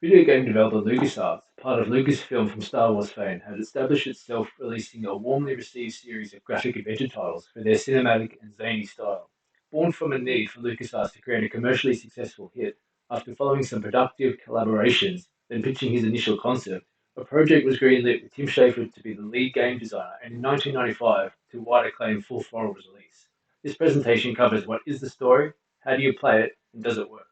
Video game developer Lucasarts, part of Lucasfilm from Star Wars fame, had established itself releasing a warmly received series of graphic adventure titles for their cinematic and zany style. Born from a need for Lucasarts to create a commercially successful hit, after following some productive collaborations, then pitching his initial concept, a project was greenlit with Tim Schafer to be the lead game designer, and in 1995, to wide acclaim, Full Throttle was released. This presentation covers what is the story, how do you play it, and does it work?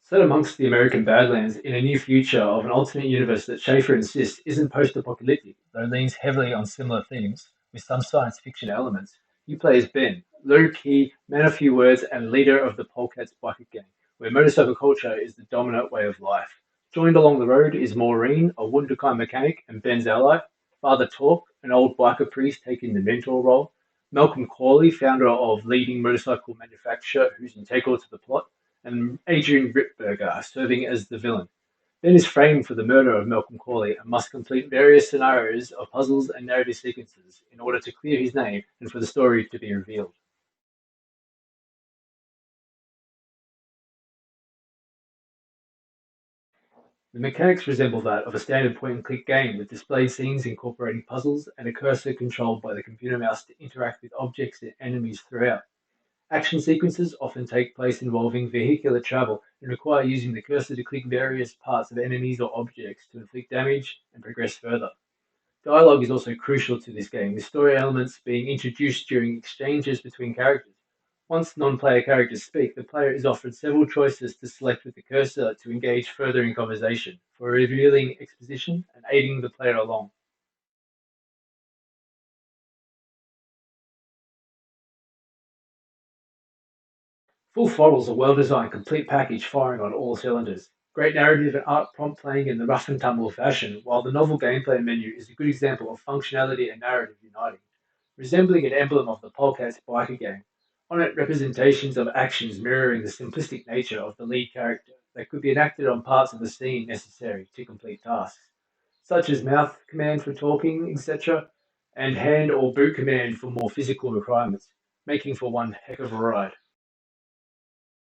Set amongst the American Badlands in a new future of an alternate universe that Schafer insists isn't post-apocalyptic, though leans heavily on similar themes, with some science fiction elements, you play as Ben, low-key, man of few words, and leader of the Polecats biker gang, where motorcycle culture is the dominant way of life. Joined along the road is Maureen, a wunderkind mechanic and Ben's ally, Father Talk, an old biker priest taking the mentor role, Malcolm Corley, founder of leading motorcycle manufacturer who's integral to the plot, and Adrian Ripburger serving as the villain. Ben is framed for the murder of Malcolm Corley and must complete various scenarios of puzzles and narrative sequences in order to clear his name and for the story to be revealed. The mechanics resemble that of a standard point-and-click game with displayed scenes incorporating puzzles and a cursor controlled by the computer mouse to interact with objects and enemies throughout. Action sequences often take place involving vehicular travel and require using the cursor to click various parts of enemies or objects to inflict damage and progress further. Dialogue is also crucial to this game, with story elements being introduced during exchanges between characters. Once non-player characters speak, the player is offered several choices to select with the cursor to engage further in conversation, for revealing exposition and aiding the player along. Full Throttle's a well-designed, complete package firing on all cylinders. Great narrative and art prompt playing in the rough and tumble fashion, while the novel gameplay menu is a good example of functionality and narrative uniting. Resembling an emblem of the Polecats biker gang, on it representations of actions mirroring the simplistic nature of the lead character that could be enacted on parts of the scene necessary to complete tasks, such as mouth command for talking, etc., and hand or boot command for more physical requirements, making for one heck of a ride.